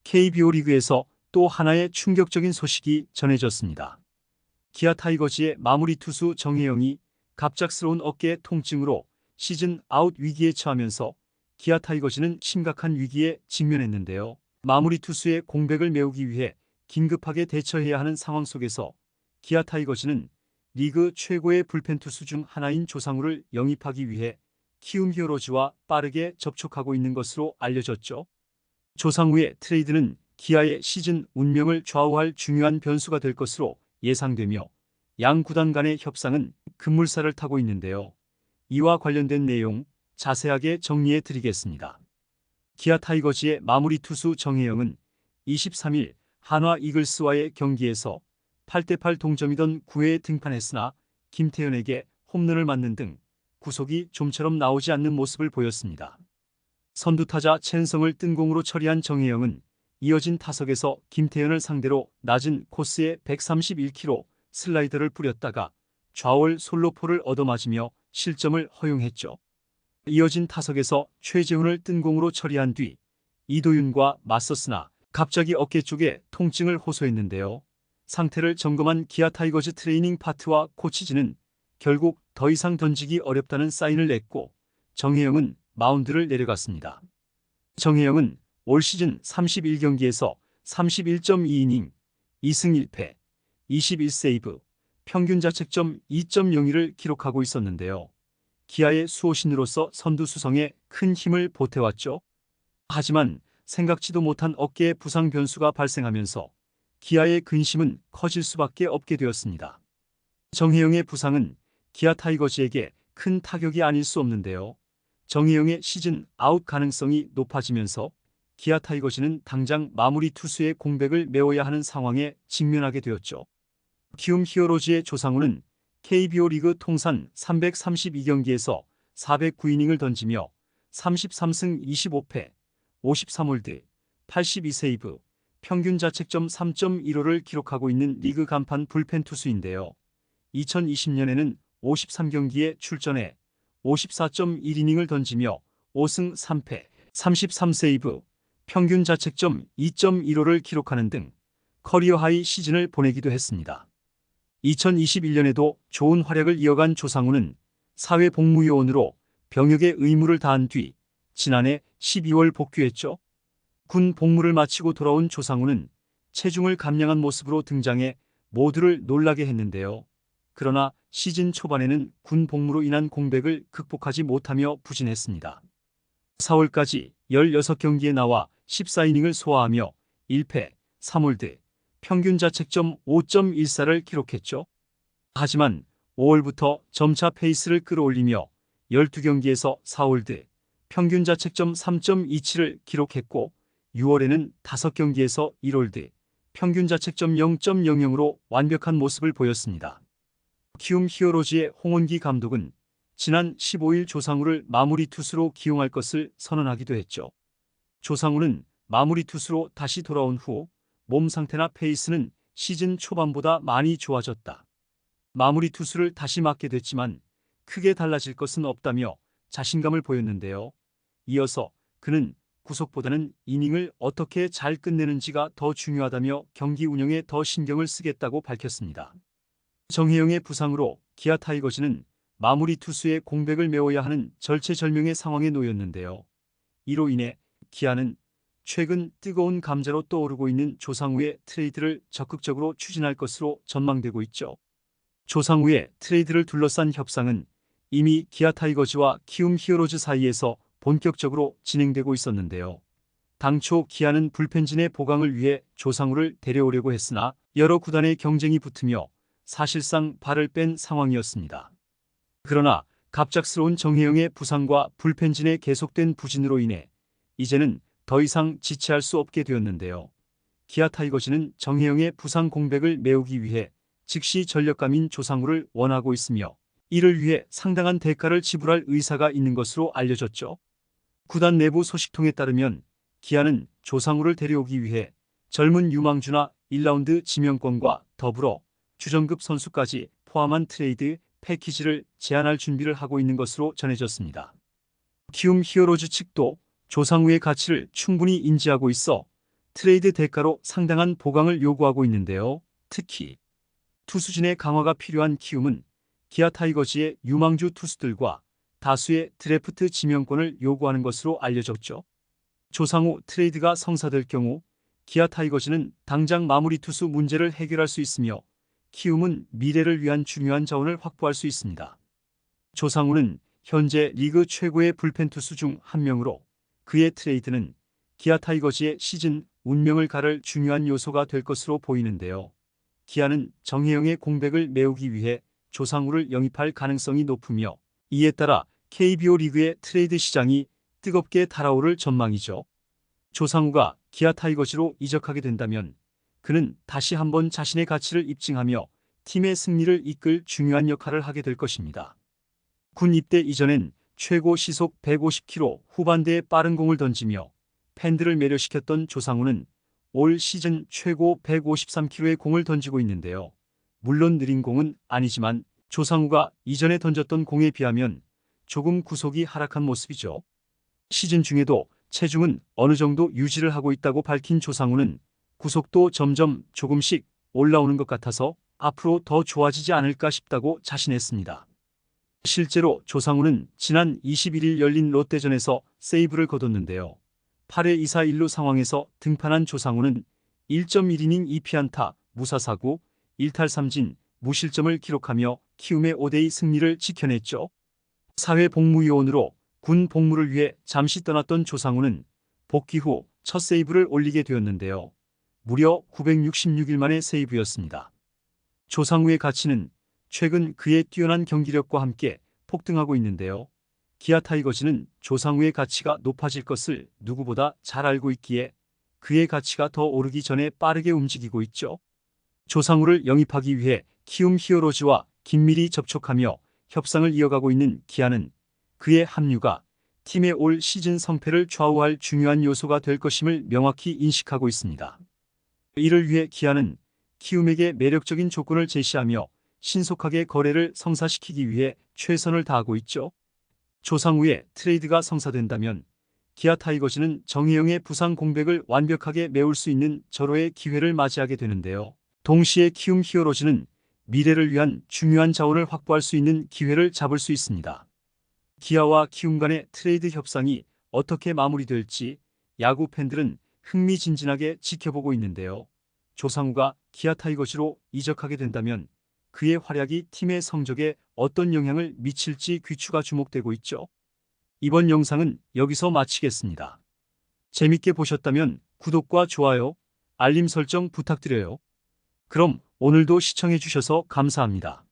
KBO 리그에서 또 하나의 충격적인 소식이 전해졌습니다. 기아 타이거즈의 마무리 투수 정혜영이 갑작스러운 어깨 통증으로 시즌 아웃 위기에 처하면서 기아 타이거즈는 심각한 위기에 직면했는데요. 마무리 투수의 공백을 메우기 위해 긴급하게 대처해야 하는 상황 속에서 기아 타이거즈는 리그 최고의 불펜 투수 중 하나인 조상우를 영입하기 위해 키움 히어로즈와 빠르게 접촉하고 있는 것으로 알려졌죠. 조상우의 트레이드는 기아의 시즌 운명을 좌우할 중요한 변수가 될 것으로 예상되며 양 구단 간의 협상은 급물살을 타고 있는데요. 이와 관련된 내용 자세하게 정리해 드리겠습니다. 기아 타이거즈의 마무리 투수 정혜영은 23일 한화 이글스와의 경기에서 8대8 동점이던 9회에 등판했으나 김태현에게 홈런을 맞는 등 구속이 좀처럼 나오지 않는 모습을 보였습니다. 선두타자 첸성을 뜬공으로 처리한 정혜영은 이어진 타석에서 김태현을 상대로 낮은 코스에 131km 슬라이더를 뿌렸다가 좌월 솔로포를 얻어맞으며 실점을 허용했죠. 이어진 타석에서 최재훈을 뜬공으로 처리한 뒤 이도윤과 맞섰으나 갑자기 어깨 쪽에 통증을 호소했는데요. 상태를 점검한 기아 타이거즈 트레이닝 파트와 코치진은 결국 더 이상 던지기 어렵다는 사인을 냈고 정혜영은 마운드를 내려갔습니다. 정혜영은 올 시즌 31경기에서 31.2이닝, 2승 1패, 21세이브, 평균 자책점 2.02를 기록하고 있었는데요. 기아의 수호신으로서 선두 수성에 큰 힘을 보태왔죠. 하지만 생각지도 못한 어깨의 부상 변수가 발생하면서 기아의 근심은 커질 수밖에 없게 되었습니다. 정혜영의 부상은 기아 타이거즈에게 큰 타격이 아닐 수 없는데요. 정혜영의 시즌 아웃 가능성이 높아지면서 기아 타이거즈는 당장 마무리 투수의 공백을 메워야 하는 상황에 직면하게 되었죠. 키움 히어로즈의 조상우는 KBO 리그 통산 332경기에서 409이닝을 던지며 33승 25패, 53홀드, 82세이브, 평균 자책점 3.15를 기록하고 있는 리그 간판 불펜 투수인데요. 2020년에는 53경기에 출전해 54.1이닝을 던지며 5승 3패, 33세이브, 평균 자책점 2.15를 기록하는 등 커리어 하이 시즌을 보내기도 했습니다. 2021년에도 좋은 활약을 이어간 조상우는 사회복무요원으로 병역의 의무를 다한 뒤 지난해 12월 복귀했죠. 군 복무를 마치고 돌아온 조상우는 체중을 감량한 모습으로 등장해 모두를 놀라게 했는데요. 그러나 시즌 초반에는 군 복무로 인한 공백을 극복하지 못하며 부진했습니다. 4월까지 16경기에 나와 14이닝을 소화하며 1패, 3홀드, 평균 자책점 5.14를 기록했죠. 하지만 5월부터 점차 페이스를 끌어올리며 12경기에서 4홀드, 평균 자책점 3.27을 기록했고 6월에는 5경기에서 1홀드, 평균 자책점 0.00으로 완벽한 모습을 보였습니다. 키움 히어로즈의 홍원기 감독은 지난 15일 조상우를 마무리 투수로 기용할 것을 선언하기도 했죠. 조상우는 마무리 투수로 다시 돌아온 후 몸 상태나 페이스는 시즌 초반보다 많이 좋아졌다. 마무리 투수를 다시 맡게 됐지만 크게 달라질 것은 없다며 자신감을 보였는데요. 이어서 그는 구속보다는 이닝을 어떻게 잘 끝내는지가 더 중요하다며 경기 운영에 더 신경을 쓰겠다고 밝혔습니다. 정혜영의 부상으로 기아 타이거즈는 마무리 투수의 공백을 메워야 하는 절체절명의 상황에 놓였는데요. 이로 인해 기아는 최근 뜨거운 감자로 떠오르고 있는 조상우의 트레이드를 적극적으로 추진할 것으로 전망되고 있죠. 조상우의 트레이드를 둘러싼 협상은 이미 기아 타이거즈와 키움 히어로즈 사이에서 본격적으로 진행되고 있었는데요. 당초 기아는 불펜진의 보강을 위해 조상우를 데려오려고 했으나 여러 구단의 경쟁이 붙으며 사실상 발을 뺀 상황이었습니다. 그러나 갑작스러운 정혜영의 부상과 불펜진의 계속된 부진으로 인해 이제는 더 이상 지체할 수 없게 되었는데요. 기아 타이거즈는 정혜영의 부상 공백을 메우기 위해 즉시 전력감인 조상우를 원하고 있으며 이를 위해 상당한 대가를 지불할 의사가 있는 것으로 알려졌죠. 구단 내부 소식통에 따르면 기아는 조상우를 데려오기 위해 젊은 유망주나 1라운드 지명권과 더불어 주전급 선수까지 포함한 트레이드 패키지를 제안할 준비를 하고 있는 것으로 전해졌습니다. 키움 히어로즈 측도 조상우의 가치를 충분히 인지하고 있어 트레이드 대가로 상당한 보강을 요구하고 있는데요. 특히 투수진의 강화가 필요한 키움은 기아 타이거즈의 유망주 투수들과 다수의 드래프트 지명권을 요구하는 것으로 알려졌죠. 조상우 트레이드가 성사될 경우 기아 타이거즈는 당장 마무리 투수 문제를 해결할 수 있으며 키움은 미래를 위한 중요한 자원을 확보할 수 있습니다. 조상우는 현재 리그 최고의 불펜 투수 중 한 명으로 그의 트레이드는 기아 타이거즈의 시즌 운명을 가를 중요한 요소가 될 것으로 보이는데요. 기아는 정혜영의 공백을 메우기 위해 조상우를 영입할 가능성이 높으며 이에 따라 KBO 리그의 트레이드 시장이 뜨겁게 달아오를 전망이죠. 조상우가 기아 타이거즈로 이적하게 된다면 그는 다시 한번 자신의 가치를 입증하며 팀의 승리를 이끌 중요한 역할을 하게 될 것입니다. 군 입대 이전엔 최고 시속 150km 후반대의 빠른 공을 던지며 팬들을 매료시켰던 조상우는 올 시즌 최고 153km의 공을 던지고 있는데요. 물론 느린 공은 아니지만 조상우가 이전에 던졌던 공에 비하면 조금 구속이 하락한 모습이죠. 시즌 중에도 체중은 어느 정도 유지를 하고 있다고 밝힌 조상우는 구속도 점점 조금씩 올라오는 것 같아서 앞으로 더 좋아지지 않을까 싶다고 자신했습니다. 실제로 조상우는 지난 21일 열린 롯데전에서 세이브를 거뒀는데요. 8회 2사 1루 상황에서 등판한 조상우는 1.1이닝 2피안타, 무사사구, 1탈3진, 무실점을 기록하며 키움의 5대2 승리를 지켜냈죠. 사회 복무요원으로 군 복무를 위해 잠시 떠났던 조상우는 복귀 후 첫 세이브를 올리게 되었는데요. 무려 966일 만의 세이브였습니다. 조상우의 가치는 최근 그의 뛰어난 경기력과 함께 폭등하고 있는데요. 기아 타이거즈는 조상우의 가치가 높아질 것을 누구보다 잘 알고 있기에 그의 가치가 더 오르기 전에 빠르게 움직이고 있죠. 조상우를 영입하기 위해 키움 히어로즈와 긴밀히 접촉하며 협상을 이어가고 있는 기아는 그의 합류가 팀의 올 시즌 성패를 좌우할 중요한 요소가 될 것임을 명확히 인식하고 있습니다. 이를 위해 기아는 키움에게 매력적인 조건을 제시하며 신속하게 거래를 성사시키기 위해 최선을 다하고 있죠. 조상우의 트레이드가 성사된다면 기아 타이거즈는 정혜영의 부상 공백을 완벽하게 메울 수 있는 절호의 기회를 맞이하게 되는데요. 동시에 키움 히어로즈는 미래를 위한 중요한 자원을 확보할 수 있는 기회를 잡을 수 있습니다. 기아와 키움 간의 트레이드 협상이 어떻게 마무리될지 야구 팬들은 흥미진진하게 지켜보고 있는데요. 조상우가 기아 타이거즈로 이적하게 된다면 그의 활약이 팀의 성적에 어떤 영향을 미칠지 귀추가 주목되고 있죠. 이번 영상은 여기서 마치겠습니다. 재밌게 보셨다면 구독과 좋아요, 알림 설정 부탁드려요. 그럼 오늘도 시청해주셔서 감사합니다.